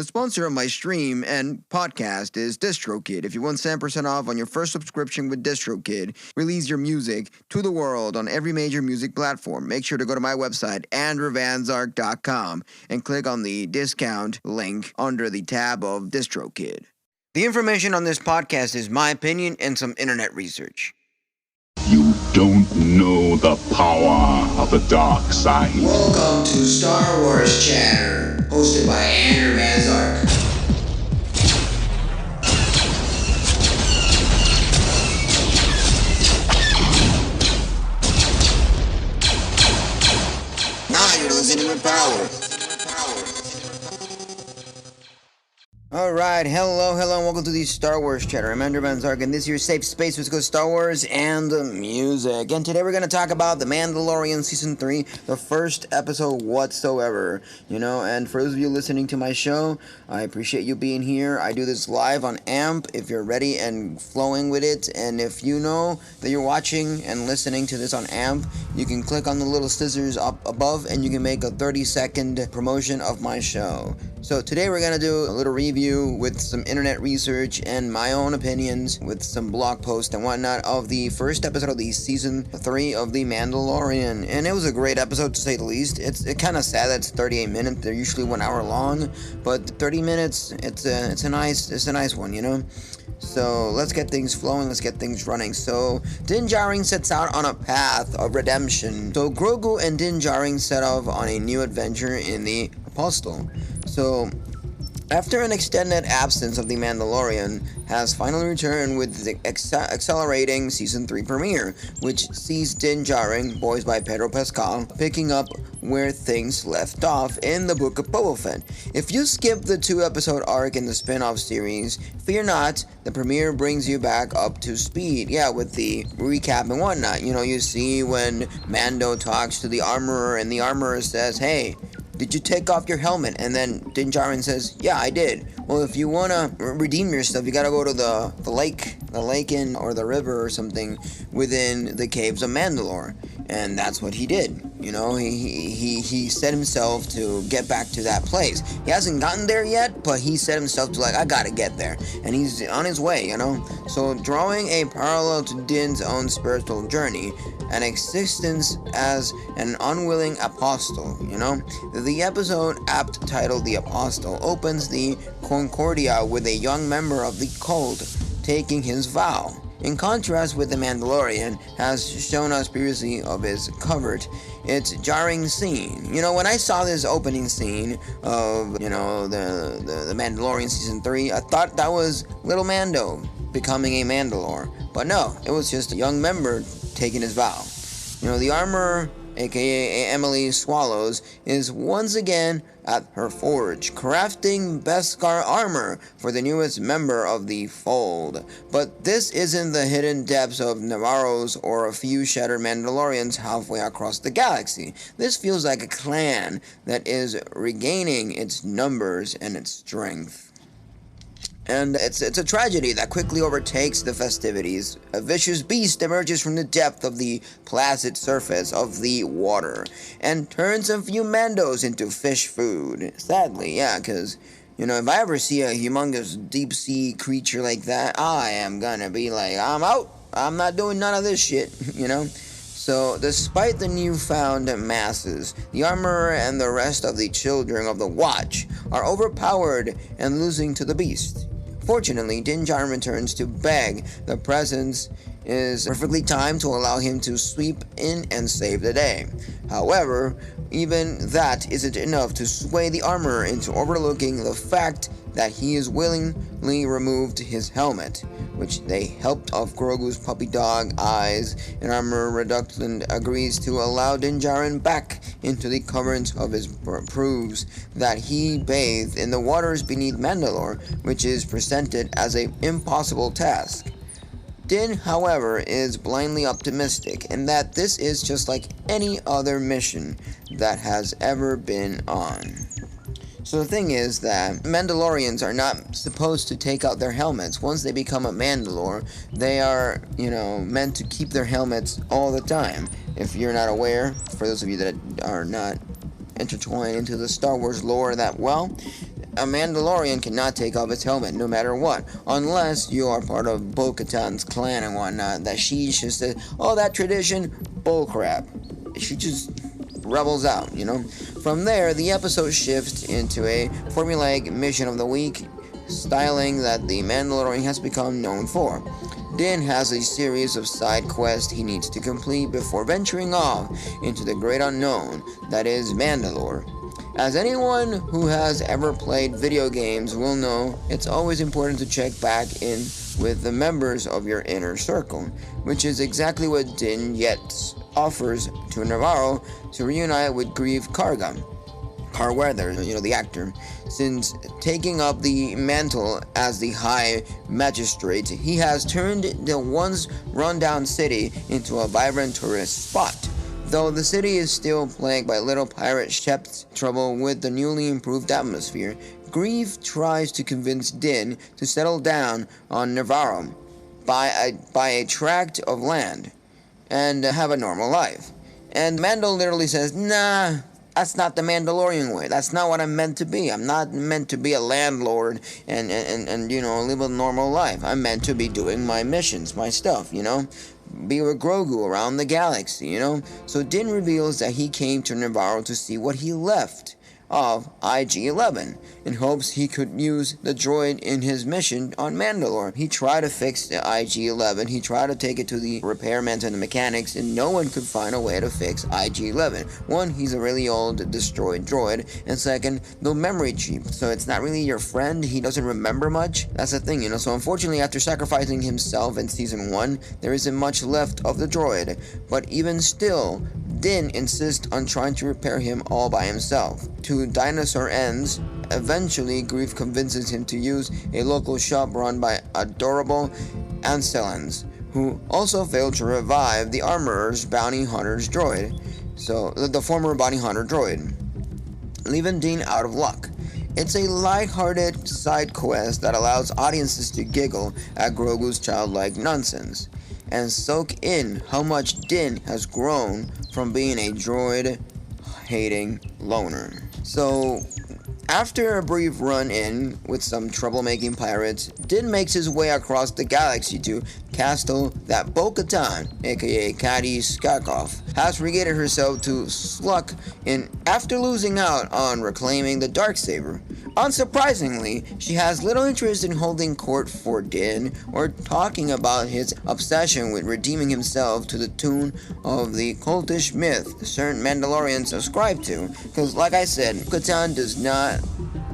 The sponsor of my stream and podcast is DistroKid. If you want 10% off on your first subscription with DistroKid, release your music to the world on every major music platform. Make sure to go to my website, andrewvanzark.com, and click on the discount link under the tab of DistroKid. The information on this podcast is my opinion and some internet research. You don't know the power of the dark side. Welcome to Star Wars Chatter, hosted by Andrew Van Zark. Now you're listening with power. Alright, hello, and welcome to the Star Wars Chatter. I'm Andrew Van Zark, and this is your safe space with good Star Wars and music. And today we're going to talk about The Mandalorian Season 3, the first episode whatsoever. And for those of you listening to my show, I appreciate you being here. I do this live on AMP if you're ready and flowing with it. And if you know that you're watching and listening to this on AMP, you can click on the little scissors up above and you can make a 30-second promotion of my show. So today we're going to do a little review with some internet research and my own opinions with some blog posts and whatnot of the first episode of the Season 3 of The Mandalorian. And it was a great episode to say the least. It's kind of sad that it's 38 minutes. They're usually 1 hour long, but 30 minutes, it's a nice one, So let's get things flowing, let's get things running. So Din Djarin sets out on a path of redemption. So Grogu and Din Djarin set off on a new adventure in the Apostle. So after an extended absence of The Mandalorian has finally returned with the accelerating Season 3 premiere, which sees Din Djarin, voiced by Pedro Pascal, picking up where things left off in the Book of Boba Fett. If you skip the 2-episode arc in the spin-off series, fear not, the premiere brings you back up to speed. Yeah, with the recap and whatnot. You see when Mando talks to the armorer and the armorer says, "Hey, did you take off your helmet?" And then Din Djarin says, "Yeah, I did." Well, if you want to redeem yourself, you got to go to the lake or the river or something within the caves of Mandalore. And that's what he did. He set himself to get back to that place. He hasn't gotten there yet, but he set himself to I got to get there. And he's on his way, So drawing a parallel to Din's own spiritual journey, an existence as an unwilling apostle, The episode apt titled The Apostle opens the Concordia with a young member of the cult taking his vow. In contrast with The Mandalorian has shown us previously of his covert, it's jarring scene. When I saw this opening scene of, the Mandalorian Season 3, I thought that was Little Mando becoming a Mandalore. But no, it was just a young member taking his vow. The armorer, aka Emily Swallows, is once again at her forge, crafting Beskar armor for the newest member of the fold. But this isn't the hidden depths of Navarros or a few shattered Mandalorians halfway across the galaxy. This feels like a clan that is regaining its numbers and its strength. And it's a tragedy that quickly overtakes the festivities. A vicious beast emerges from the depth of the placid surface of the water and turns a few Mandos into fish food. Sadly, yeah, because, if I ever see a humongous deep sea creature like that, I am gonna be like, I'm out. I'm not doing none of this shit, So, despite the newfound masses, the armorer and the rest of the children of the Watch are overpowered and losing to the beast. Fortunately, Din Djarin returns to beg. The presence is perfectly timed to allow him to sweep in and save the day. However, even that isn't enough to sway the armorer into overlooking the fact that he has willingly removed his helmet, which they helped off Grogu's puppy dog eyes, and armorer reluctant agrees to allow Din Djarin back into the current of his proves that he bathed in the waters beneath Mandalore, which is presented as an impossible task. Din, however, is blindly optimistic in that this is just like any other mission that has ever been on. So the thing is that Mandalorians are not supposed to take out their helmets. Once they become a Mandalore, they are, meant to keep their helmets all the time. If you're not aware, for those of you that are not intertwined into the Star Wars lore that well, a Mandalorian cannot take off his helmet no matter what, unless you are part of Bo-Katan's clan and whatnot. That she just says, oh, that tradition, bullcrap. She just rebels out, you know. From there, the episode shifts into a formulaic mission of the week, styling that the Mandalorian has become known for. Din has a series of side quests he needs to complete before venturing off into the great unknown that is Mandalore. As anyone who has ever played video games will know, it's always important to check back in with the members of your inner circle, which is exactly what Din yet offers to Navarro to reunite with Grief Karga. Carweather, the actor. Since taking up the mantle as the High Magistrate, he has turned the once rundown city into a vibrant tourist spot. Though the city is still plagued by little pirate ships, trouble with the newly improved atmosphere, Grief tries to convince Din to settle down on Navarro, buy a tract of land, and have a normal life. And Mando literally says, nah, that's not the Mandalorian way. That's not what I'm meant to be. I'm not meant to be a landlord and live a normal life. I'm meant to be doing my missions, my stuff, Be with Grogu around the galaxy, So Din reveals that he came to Navarro to see what he left of IG-11 in hopes he could use the droid in his mission on Mandalore. He tried to fix the IG-11, he tried to take it to the repairmen and the mechanics, and no one could find a way to fix IG-11. One, he's a really old, destroyed droid, and second, no memory chip, so it's not really your friend, he doesn't remember much. That's the thing, So unfortunately, after sacrificing himself in Season 1, there isn't much left of the droid, but even still, Din insists on trying to repair him all by himself. To dinosaur ends, eventually Grief convinces him to use a local shop run by adorable Ancelans, who also failed to revive the armorer's bounty hunter's droid, so the former bounty hunter droid, leaving Din out of luck. It's a light-hearted side quest that allows audiences to giggle at Grogu's childlike nonsense, and soak in how much Din has grown from being a droid-hating loner. So, after a brief run-in with some troublemaking pirates, Din makes his way across the galaxy to castle that Bo-Katan, aka Kadi Skakov, has regated herself to Sluk in after losing out on reclaiming the Darksaber. Unsurprisingly, she has little interest in holding court for Din or talking about his obsession with redeeming himself to the tune of the cultish myth certain Mandalorians subscribe to, because like I said, Katan does not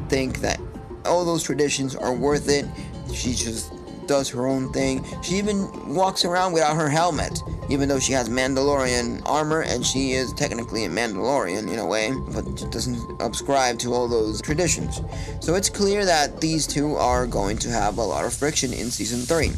think that all those traditions are worth it. She just does her own thing. She even walks around without her helmet, even though she has Mandalorian armor and she is technically a Mandalorian in a way, but doesn't subscribe to all those traditions. So it's clear that these two are going to have a lot of friction in Season 3,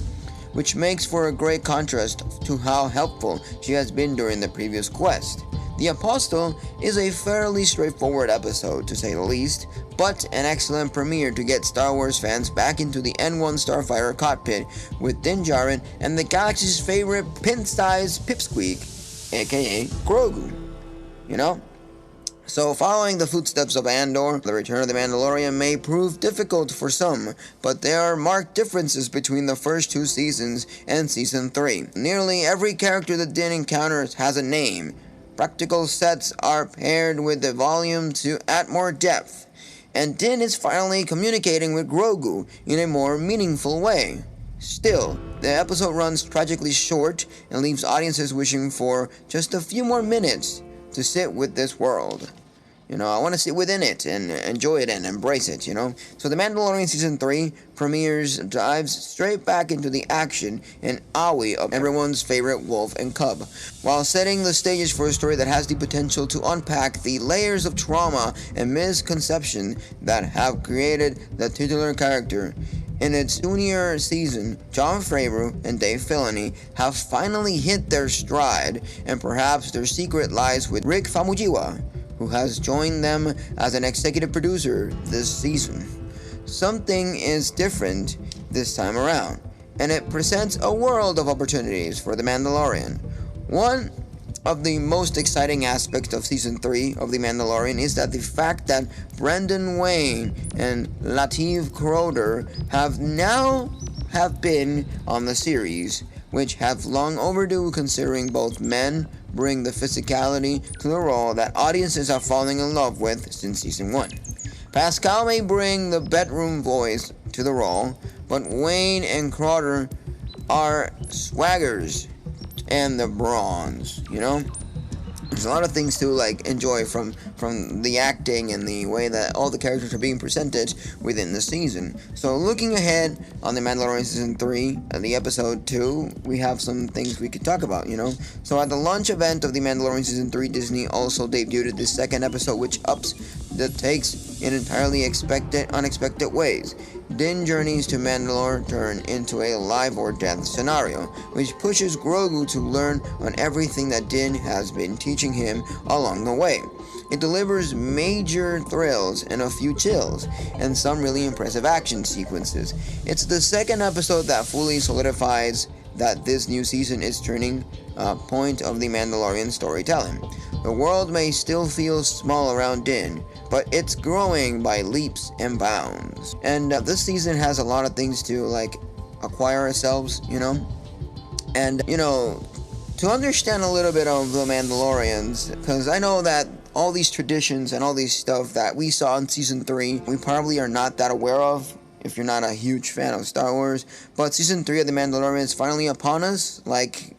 which makes for a great contrast to how helpful she has been during the previous quest. The Apostle is a fairly straightforward episode, to say the least, but an excellent premiere to get Star Wars fans back into the N1 Starfighter cockpit with Din Djarin and the galaxy's favorite pin-sized pipsqueak, aka Grogu. So following the footsteps of Andor, the return of the Mandalorian may prove difficult for some, but there are marked differences between the first two seasons and Season 3. Nearly every character that Din encounters has a name. Practical sets are paired with the volume to add more depth, and Din is finally communicating with Grogu in a more meaningful way. Still, the episode runs tragically short and leaves audiences wishing for just a few more minutes to sit with this world. I want to sit within it and enjoy it and embrace it, So The Mandalorian Season 3 premieres dives straight back into the action and awe of everyone's favorite wolf and cub, while setting the stages for a story that has the potential to unpack the layers of trauma and misconception that have created the titular character. In its junior season, Jon Favreau and Dave Filoni have finally hit their stride, and perhaps their secret lies with Rick Famuyiwa, who has joined them as an executive producer this season. Something is different this time around, and it presents a world of opportunities for The Mandalorian. One, of the most exciting aspects of Season 3 of The Mandalorian is that the fact that Brendan Wayne and Lateef Crowder have been on the series, which have long overdue considering both men bring the physicality to the role that audiences are falling in love with since Season 1. Pascal may bring the bedroom voice to the role, but Wayne and Crowder are swaggers and the bronze, There's a lot of things to enjoy from the acting and the way that all the characters are being presented within the season. So looking ahead on The Mandalorian Season 3, the Episode 2, we have some things we could talk about, So at the launch event of The Mandalorian Season 3, Disney also debuted the second episode, which ups the takes in entirely unexpected ways. Din journeys to Mandalore turn into a life or death scenario, which pushes Grogu to learn on everything that Din has been teaching him along the way. It delivers major thrills and a few chills, and some really impressive action sequences. It's the second episode that fully solidifies that this new season is turning point of the Mandalorian storytelling. The world may still feel small around Din, but it's growing by leaps and bounds. And this season has a lot of things to acquire ourselves, And to understand a little bit of the Mandalorians, because I know that all these traditions and all these stuff that we saw in Season 3, we probably are not that aware of if you're not a huge fan of Star Wars. But Season 3 of The Mandalorian is finally upon us.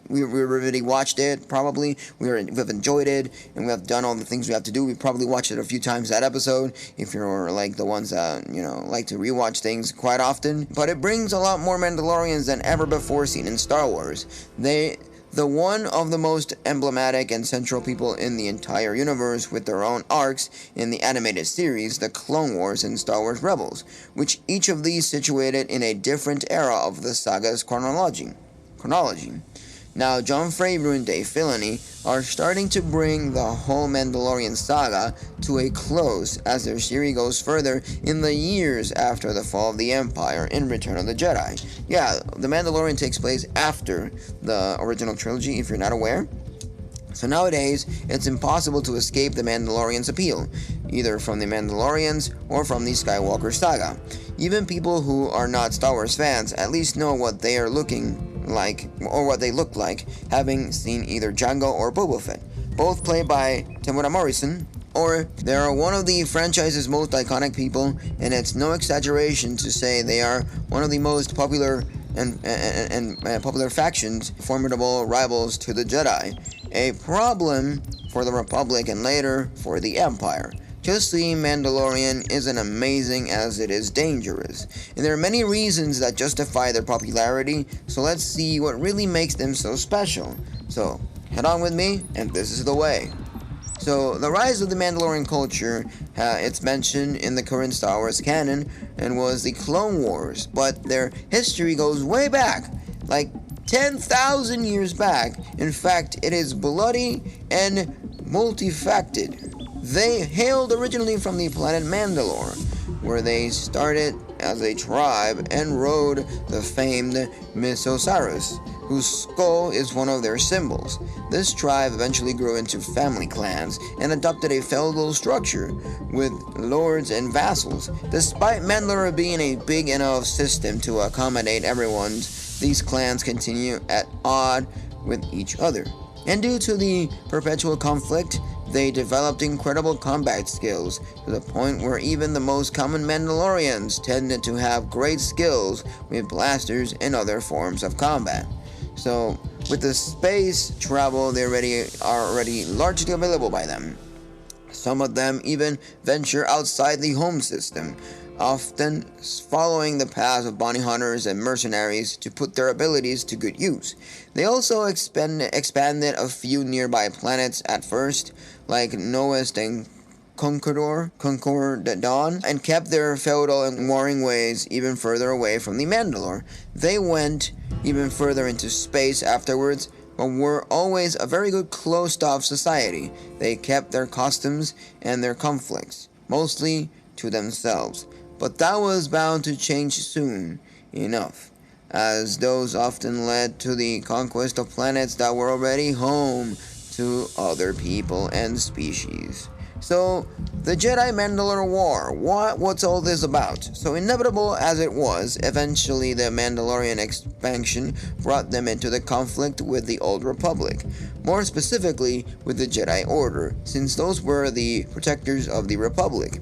We already watched it, probably. We've enjoyed it, and we have done all the things we have to do. We probably watched it a few times, that episode, if you're the ones that, like to rewatch things quite often. But it brings a lot more Mandalorians than ever before seen in Star Wars. The one of the most emblematic and central people in the entire universe, with their own arcs in the animated series, the Clone Wars and Star Wars Rebels, which each of these situated in a different era of the saga's chronology. Now, Jon Favreau and Dave Filoni are starting to bring the whole Mandalorian saga to a close as their series goes further in the years after the fall of the Empire in Return of the Jedi. Yeah, The Mandalorian takes place after the original trilogy, if you're not aware. So nowadays, it's impossible to escape the Mandalorian's appeal, either from the Mandalorians or from the Skywalker saga. Even people who are not Star Wars fans at least know what they are looking like, or what they look like, having seen either Jango or Boba Fett, both played by Temuera Morrison, or they are one of the franchise's most iconic people, and it's no exaggeration to say they are one of the most popular and popular factions, formidable rivals to the Jedi, a problem for the Republic and later for the Empire. Just the Mandalorian isn't amazing as it is dangerous, and there are many reasons that justify their popularity, so let's see what really makes them so special. So, head on with me, and this is the way. So, the rise of the Mandalorian culture, it's mentioned in the current Star Wars canon, and was the Clone Wars, but their history goes way back, 10,000 years back. In fact, it is bloody and multifaceted. They hailed originally from the planet Mandalore, where they started as a tribe and rode the famed Mysosaurus, whose skull is one of their symbols. This tribe eventually grew into family clans and adopted a feudal structure with lords and vassals. Despite Mandalore being a big enough system to accommodate everyone, these clans continue at odds with each other. And due to the perpetual conflict, they developed incredible combat skills, to the point where even the most common Mandalorians tended to have great skills with blasters and other forms of combat. So, with the space travel, they are already largely available by them. Some of them even venture outside the home system, often following the paths of bounty hunters and mercenaries to put their abilities to good use. They also expanded a few nearby planets at first, like Noest and Concordadon, and kept their feudal and warring ways even further away from the Mandalore. They went even further into space afterwards, but were always a very good closed-off society. They kept their customs and their conflicts, mostly to themselves. But that was bound to change soon enough, as those often led to the conquest of planets that were already home to other people and species. So, the Jedi-Mandalore War, what's all this about? So inevitable as it was, eventually the Mandalorian expansion brought them into the conflict with the Old Republic, more specifically with the Jedi Order, since those were the protectors of the Republic.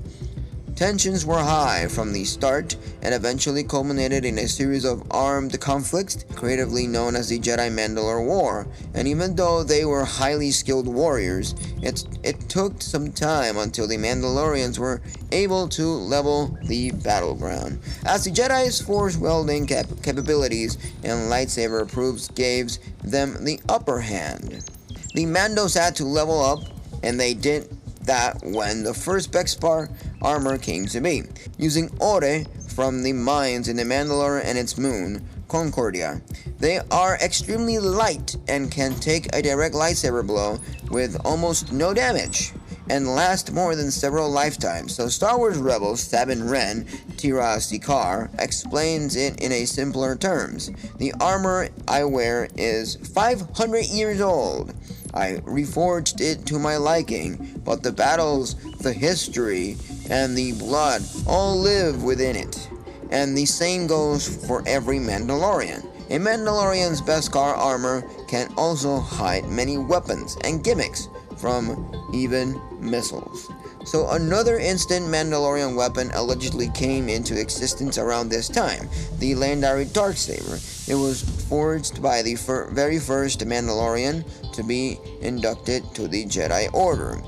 Tensions were high from the start and eventually culminated in a series of armed conflicts, creatively known as the Jedi-Mandalore War. And even though they were highly skilled warriors, it took some time until the Mandalorians were able to level the battleground, as the Jedi's force welding capabilities and lightsaber proofs gave them the upper hand. The Mandos had to level up, and they did that when the first Beskar armor came to be, using ore from the mines in the Mandalore and its moon, Concordia. They are extremely light and can take a direct lightsaber blow with almost no damage, and last more than several lifetimes. So Star Wars Rebels Sabin Wren, Tira Sikar, explains it in a simpler terms. The armor I wear is 500 years old. I reforged it to my liking, but the battles, the history, and the blood all live within it. And the same goes for every Mandalorian. A Mandalorian's Beskar armor can also hide many weapons and gimmicks, from even missiles. So another instant Mandalorian weapon allegedly came into existence around this time, the legendary Darksaber. It was forged by the very first Mandalorian to be inducted to the Jedi Order,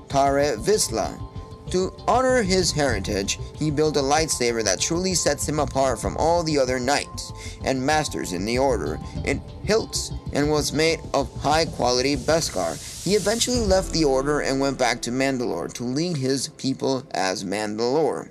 Tare Vizsla. To honor his heritage, he built a lightsaber that truly sets him apart from all the other knights and masters in the Order. It hilts and was made of high-quality Beskar. He eventually left the Order and went back to Mandalore to lead his people as Mandalore,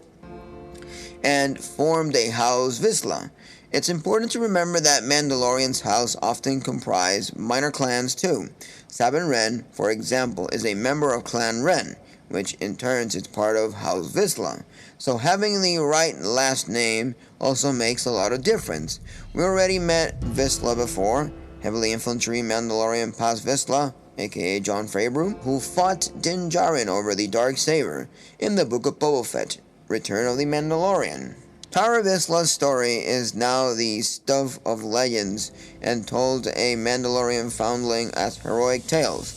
and formed a House Vizsla. It's important to remember that Mandalorian's house often comprise minor clans too. Sabin Wren, for example, is a member of Clan Wren, which in turn is part of House Vizsla. So having the right last name also makes a lot of difference. We already met Vizsla before, heavily infantry Mandalorian Paz Vizsla, aka Jon Favreau, who fought Din Djarin over the Darksaber in the Book of Boba Fett, Return of the Mandalorian. Tara Vizsla's story is now the stuff of legends and told a Mandalorian foundling as heroic tales.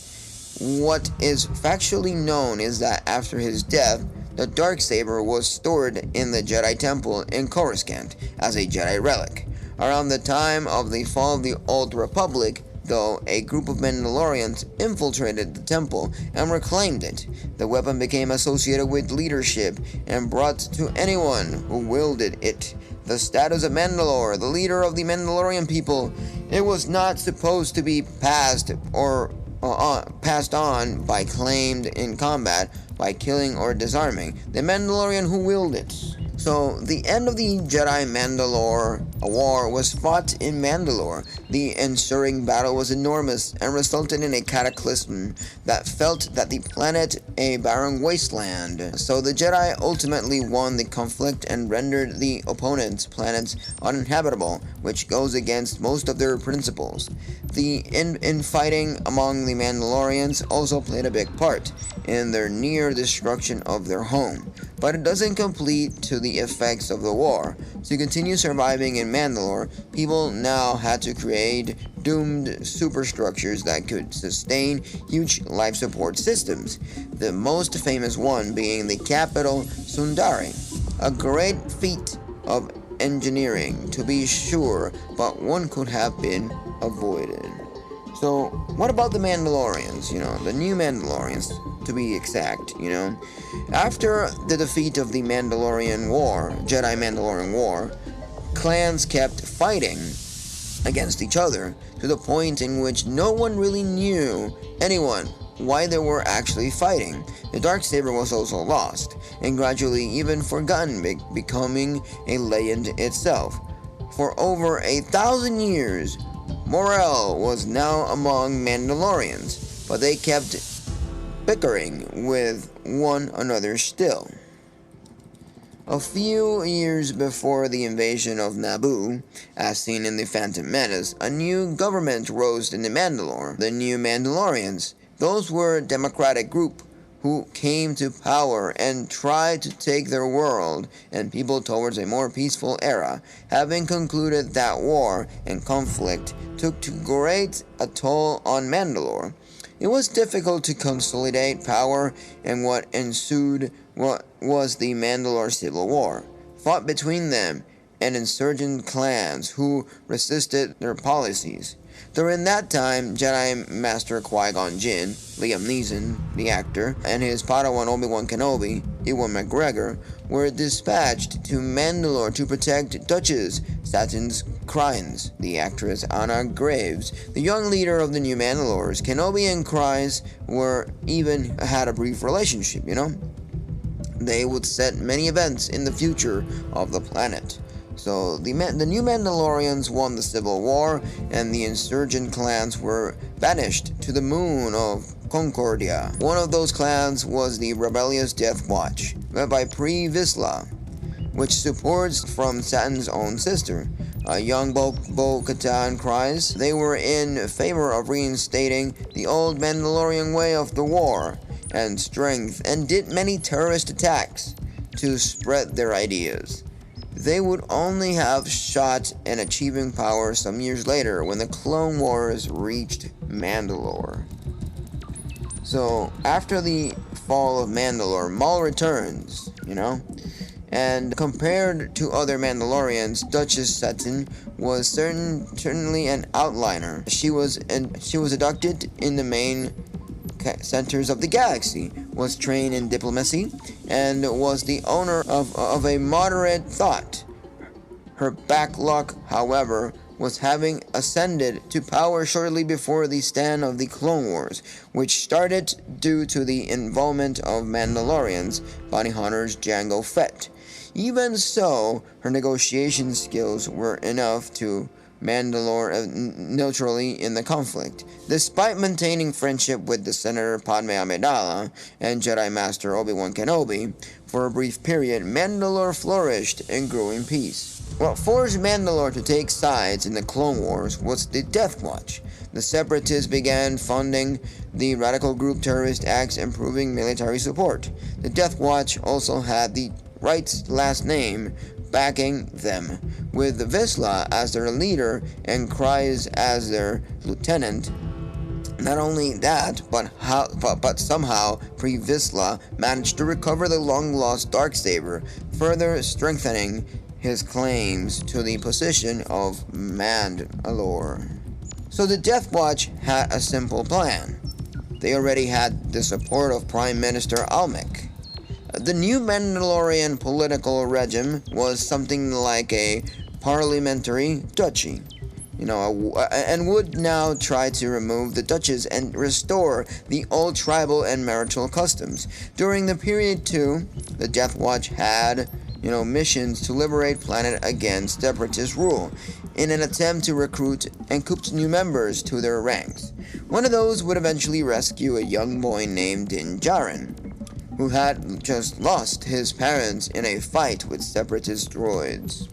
What is factually known is that after his death, the Darksaber was stored in the Jedi Temple in Coruscant as a Jedi relic. Around the time of the fall of the Old Republic, though, a group of Mandalorians infiltrated the temple and reclaimed it. The weapon became associated with leadership and brought to anyone who wielded it the status of Mandalore, the leader of the Mandalorian people. It was not supposed to be passed on by claimed in combat by killing or disarming the Mandalorian who wielded it. So, the end of the Jedi-Mandalore War was fought in Mandalore. The ensuing battle was enormous and resulted in a cataclysm that felt that the planet a barren wasteland. So the Jedi ultimately won the conflict and rendered the opponent's planets uninhabitable, which goes against most of their principles. The infighting among the Mandalorians also played a big part in their near destruction of their home, but it doesn't complete to the effects of the war. To continue surviving in Mandalore, people now had to create doomed superstructures that could sustain huge life support systems, the most famous one being the capital Sundari, a great feat of engineering to be sure, but one could have been avoided. So, what about the Mandalorians? The new Mandalorians, to be exact, After the defeat of the Mandalorian War, Jedi-Mandalorian War, clans kept fighting against each other to the point in which no one really knew why they were actually fighting. The Darksaber was also lost, and gradually even forgotten, becoming a legend itself. For over 1,000 years, morale was now among Mandalorians, but they kept bickering with one another still. A few years before the invasion of Naboo, as seen in The Phantom Menace, a new government rose in the Mandalore, the New Mandalorians, Those were a democratic group who came to power and tried to take their world and people towards a more peaceful era. Having concluded that war and conflict took too great a toll on Mandalore, it was difficult to consolidate power, and what ensued was the Mandalore Civil War, fought between them and insurgent clans who resisted their policies. During that time, Jedi Master Qui-Gon Jinn, Liam Neeson, the actor, and his Padawan Obi-Wan Kenobi, Ewan McGregor, were dispatched to Mandalore to protect Duchess Satine Kryze, the actress Anna Graves, the young leader of the new Mandalores. Kenobi and Kryze even had a brief relationship, They would set many events in the future of the planet. So the new Mandalorians won the Civil War, and the insurgent clans were banished to the moon of Concordia. One of those clans was the rebellious Death Watch, led by Pre Vizsla, which supports from Satine's own sister, young Bo-Katan Kryze. They were in favor of reinstating the old Mandalorian way of the war and strength, and did many terrorist attacks to spread their ideas. They would only have shot and achieving power some years later when the Clone Wars reached Mandalore. So, after the fall of Mandalore, Maul returns, and compared to other Mandalorians, Duchess Satine was certainly an outliner. She was inducted in the main centers of the galaxy, was trained in diplomacy, and was the owner of a moderate thought. Her backlog, however, was having ascended to power shortly before the stand of the Clone Wars, which started due to the involvement of Mandalorians, bounty hunters Jango Fett. Even so, her negotiation skills were enough to Mandalore neutrally in the conflict. Despite maintaining friendship with the Senator Padme Amidala and Jedi Master Obi-Wan Kenobi, for a brief period, Mandalore flourished and grew in peace. What forced Mandalore to take sides in the Clone Wars was the Death Watch. The Separatists began funding the radical group terrorist acts and proving military support. The Death Watch also had the Wright's last name backing them, with Vizsla as their leader and Kryze as their lieutenant. Not only that, but somehow Pre Vizsla managed to recover the long-lost Darksaber, further strengthening his claims to the position of Mandalore. So the Death Watch had a simple plan. They already had the support of Prime Minister Almec. The new Mandalorian political regime was something like a parliamentary duchy, and would now try to remove the duchies and restore the old tribal and marital customs. During the period too, the Death Watch had, missions to liberate planet against separatist rule, in an attempt to recruit and coup new members to their ranks. One of those would eventually rescue a young boy named Din Djarin, who had just lost his parents in a fight with separatist droids.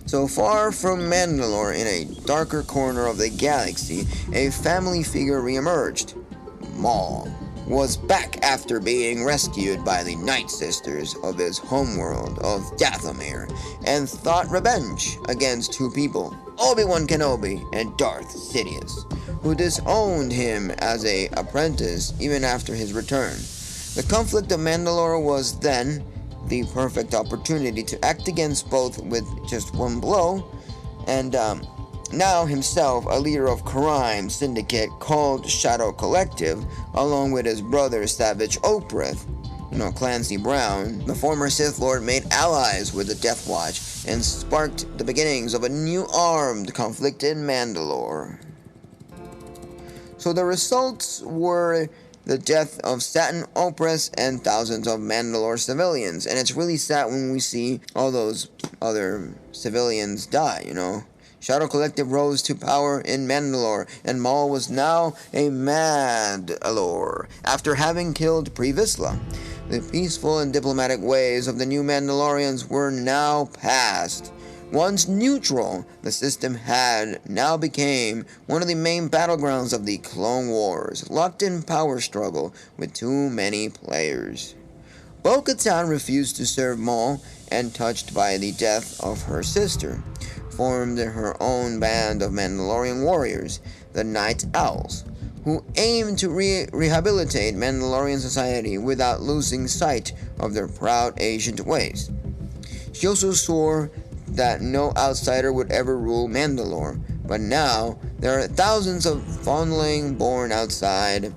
So far from Mandalore, in a darker corner of the galaxy, a family figure reemerged. Maul was back after being rescued by the Night Sisters of his homeworld of Dathomir, and sought revenge against two people, Obi-Wan Kenobi and Darth Sidious, who disowned him as an apprentice even after his return. The conflict of Mandalore was then the perfect opportunity to act against both with just one blow, and now himself a leader of crime syndicate called Shadow Collective, along with his brother Savage Oprah, Clancy Brown, the former Sith Lord, made allies with the Death Watch and sparked the beginnings of a new armed conflict in Mandalore. So the results were the death of Satine Opress and thousands of Mandalore civilians. And it's really sad when we see all those other civilians die, Shadow Collective rose to power in Mandalore, and Maul was now a Mandalore, after having killed Pre Vizsla. The peaceful and diplomatic ways of the new Mandalorians were now past. Once neutral, the system had now became one of the main battlegrounds of the Clone Wars, locked in power struggle with too many players. Bo-Katan refused to serve Maul, and touched by the death of her sister, formed her own band of Mandalorian warriors, the Night Owls, who aimed to rehabilitate Mandalorian society without losing sight of their proud ancient ways. She also swore that no outsider would ever rule Mandalore, but now there are thousands of foundling born outside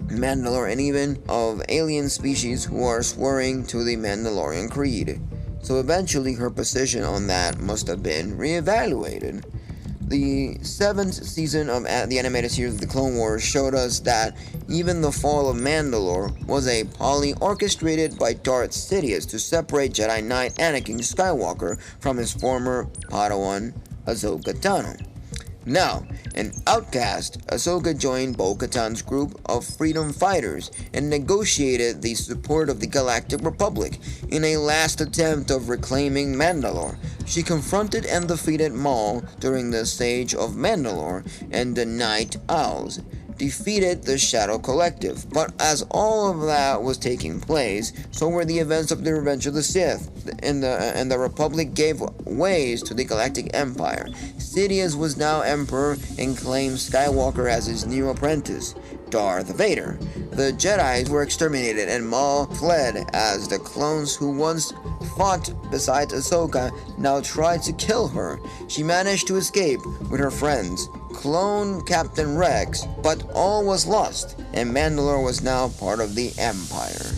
Mandalore and even of alien species who are swearing to the Mandalorian creed. So eventually her position on that must have been reevaluated. The 7th season of the animated series of the Clone Wars showed us that even the fall of Mandalore was a poly orchestrated by Darth Sidious to separate Jedi Knight Anakin Skywalker from his former Padawan Ahsoka Tano. Now, an outcast, Ahsoka joined Bo-Katan's group of freedom fighters and negotiated the support of the Galactic Republic in a last attempt of reclaiming Mandalore. She confronted and defeated Maul during the Siege of Mandalore, and the Night Owls defeated the Shadow Collective. But as all of that was taking place, so were the events of the Revenge of the Sith, and the Republic gave ways to the Galactic Empire. Sidious was now Emperor and claimed Skywalker as his new apprentice, Darth Vader. The Jedi were exterminated and Maul fled as the clones who once fought beside Ahsoka now tried to kill her. She managed to escape with her friends, clone Captain Rex, but all was lost, and Mandalore was now part of the Empire.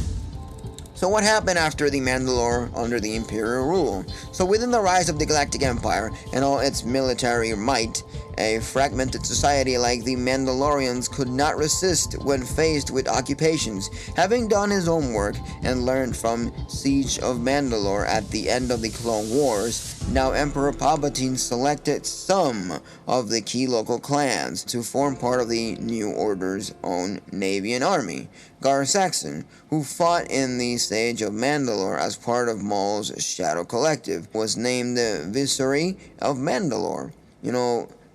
So what happened after the Mandalore under the Imperial rule? So within the rise of the Galactic Empire and all its military might, a fragmented society like the Mandalorians could not resist when faced with occupations. Having done his homework and learned from Siege of Mandalore at the end of the Clone Wars, now Emperor Palpatine selected some of the key local clans to form part of the New Order's own navy and army. Gar Saxon, who fought in the Siege of Mandalore as part of Maul's Shadow Collective, was named the Viceroy of Mandalore.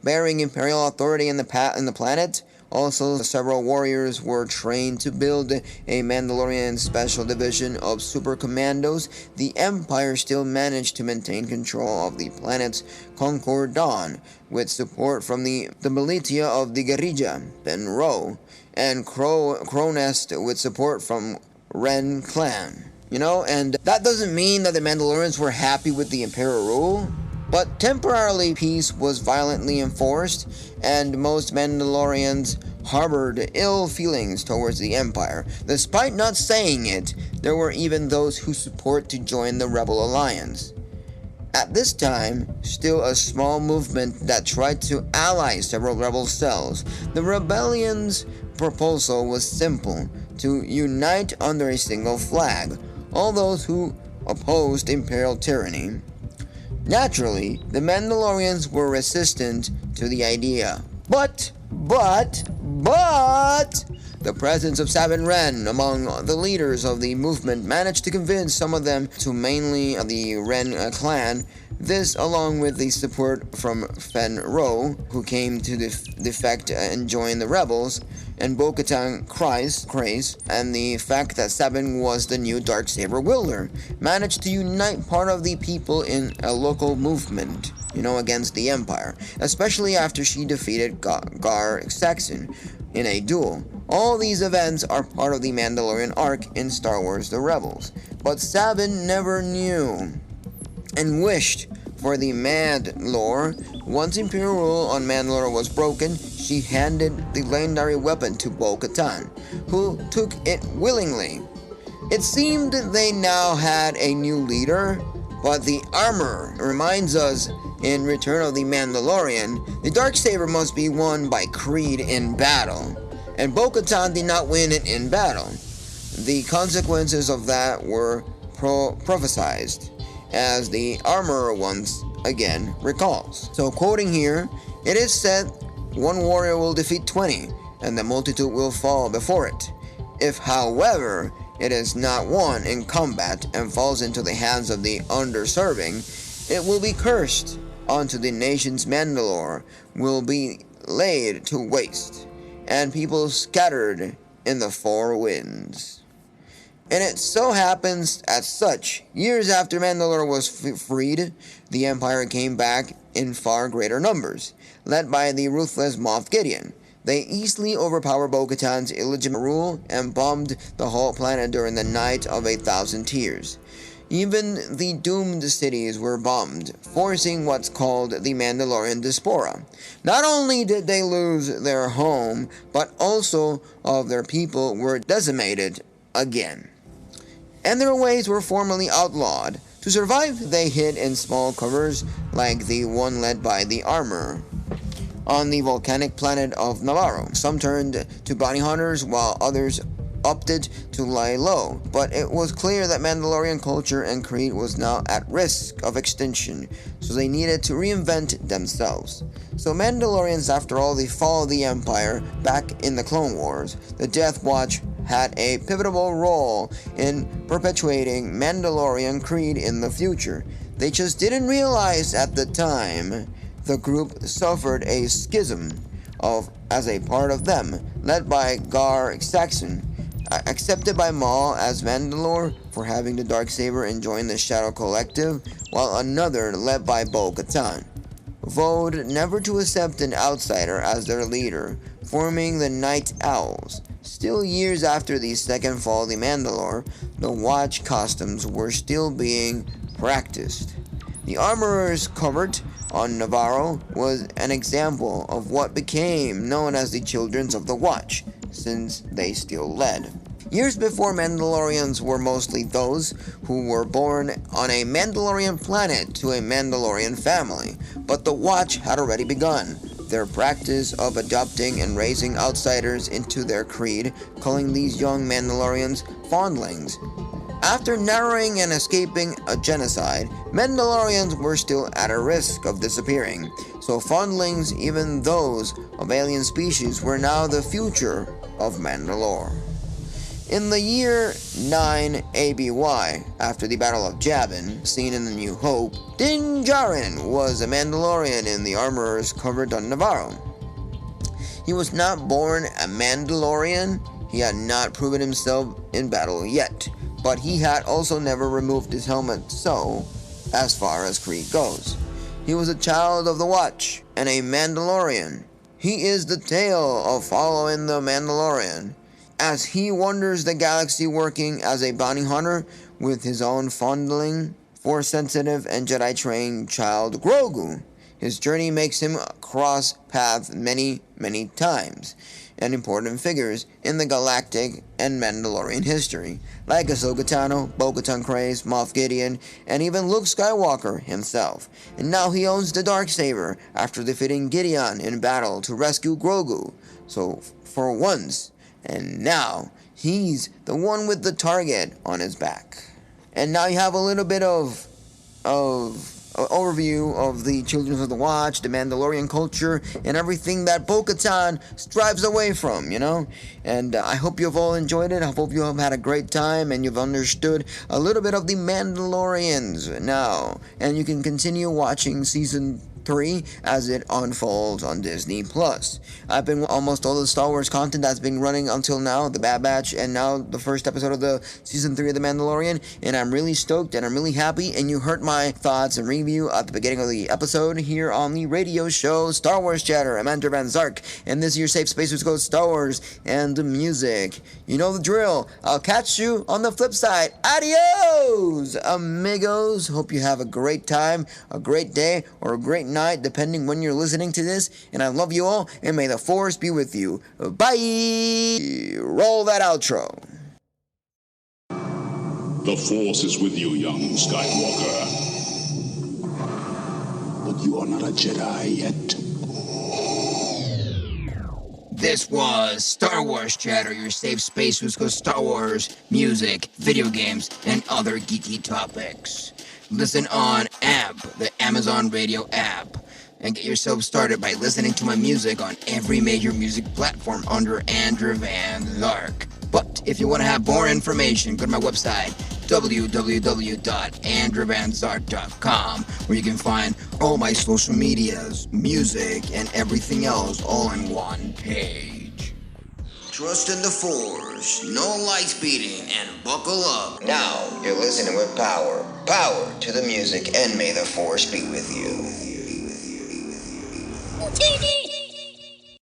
Bearing imperial authority in the planet. Also, several warriors were trained to build a Mandalorian special division of super commandos. The Empire still managed to maintain control of the planet's Concord Dawn, with support from the militia of the Guerrilla, Ben Ro, and Cronest with support from Ren Clan. And that doesn't mean that the Mandalorians were happy with the Imperial rule. But temporarily peace was violently enforced, and most Mandalorians harbored ill feelings towards the Empire. Despite not saying it, there were even those who support to join the Rebel Alliance. At this time, still a small movement that tried to ally several rebel cells. The rebellion's proposal was simple: to unite under a single flag, all those who opposed imperial tyranny. Naturally, the Mandalorians were resistant to the idea. But, the presence of Sabine Wren among the leaders of the movement managed to convince some of them to mainly the Wren clan. This, along with the support from Fen Ro, who came to defect and join the rebels, and Bo-Katan Kryze, and the fact that Sabine was the new Darksaber wielder, managed to unite part of the people in a local movement, against the Empire, especially after she defeated Gar Saxon in a duel. All these events are part of the Mandalorian arc in Star Wars The Rebels, but Sabine never knew and wished for the Mandalore. Once Imperial rule on Mandalore was broken, she handed the legendary weapon to Bo-Katan, who took it willingly. It seemed they now had a new leader, but the armor reminds us in Return of the Mandalorian, the Darksaber must be won by creed in battle, and Bo-Katan did not win it in battle. The consequences of that were prophesized, as the armorer once again recalls. So quoting here, it is said, "One warrior will defeat 20, and the multitude will fall before it. If, however, it is not won in combat and falls into the hands of the underserving, It will be cursed unto the nations. Mandalore will be laid to waste, and people scattered in the four winds. And it so happens as such, years after Mandalore was freed, the Empire came back in far greater numbers, led by the ruthless Moff Gideon. They easily overpowered Bo-Katan's illegitimate rule and bombed the whole planet during the Night of 1,000 Tears. Even the doomed cities were bombed, forcing what's called the Mandalorian diaspora. Not only did they lose their home, but also all of their people were decimated again. And their ways were formally outlawed. To survive, they hid in small covers, like the one led by the armor on the volcanic planet of Navarro. Some turned to bounty hunters, while others opted to lie low. But it was clear that Mandalorian culture and creed was now at risk of extinction, so they needed to reinvent themselves. So Mandalorians, after all the fall of the Empire back in the Clone Wars, the Death Watch had a pivotal role in perpetuating Mandalorian creed in the future. They just didn't realize at the time the group suffered a schism as a part of them, led by Gar Saxon, accepted by Maul as Mandalore for having the Darksaber and joined the Shadow Collective, while another, led by Bo-Katan, vowed never to accept an outsider as their leader, forming the Night Owls. Still, years after the second fall of the Mandalore, the Watch costumes were still being practiced. The Armorer's covert on Navarro was an example of what became known as the Children of the Watch, since they still led. Years before, Mandalorians were mostly those who were born on a Mandalorian planet to a Mandalorian family, but the Watch had already begun their practice of adopting and raising outsiders into their creed, calling these young Mandalorians fondlings. After narrowing and escaping a genocide, Mandalorians were still at a risk of disappearing, so fondlings, even those of alien species, were now the future of Mandalore. In the year 9 ABY, after the Battle of Jabin, seen in The New Hope, Din Djarin was a Mandalorian in the Armorer's covert on Navarro. He was not born a Mandalorian, he had not proven himself in battle yet, but he had also never removed his helmet, so, as far as creed goes, he was a child of the Watch, and a Mandalorian. He is the tale of following the Mandalorian, as he wanders the galaxy working as a bounty hunter with his own fondling, Force-sensitive and Jedi-trained child Grogu. His journey makes him cross paths many times, and important figures in the galactic and Mandalorian history, like Ahsoka Tano, Bo-Katan Kryze, Moff Gideon, and even Luke Skywalker himself. And now he owns the Darksaber after defeating Gideon in battle to rescue Grogu. So, for once, and now, he's the one with the target on his back. And now you have a little bit of overview of the Children of the Watch, the Mandalorian culture, and everything that Bo-Katan strives away from, you know? And I hope you've all enjoyed it. I hope you have had a great time and you've understood a little bit of the Mandalorians now. And you can continue watching Season 3 as it unfolds on Disney+. I've been almost all the Star Wars content that's been running until now, the Bad Batch, and now the first episode of the Season 3 of The Mandalorian, and I'm really stoked and I'm really happy, and you heard my thoughts and review at the beginning of the episode here on the radio show Star Wars Chatter. I'm Andrew Van Zark, and this is your safe space which goes Star Wars and music. You know the drill. I'll catch you on the flip side. Adios, amigos. Hope you have a great time, a great day, or a great night, depending when you're listening to this, and I love you all, and may the Force be with you. Bye! Roll that outro. The Force is with you, young Skywalker. But you are not a Jedi yet. This was Star Wars Chatter, your safe space which goes Star Wars, music, video games, and other geeky topics. Listen on AMP, the Amazon Radio app, and get yourself started by listening to my music on every major music platform under Andrew Van Zark. But if you want to have more information, go to my website, www.andrewvanzart.com, where you can find all my social medias, music, and everything else all in one page. Trust in the Force, no lights beating, and buckle up. Now, you're listening with power. Power to the music, and may the Force be with you.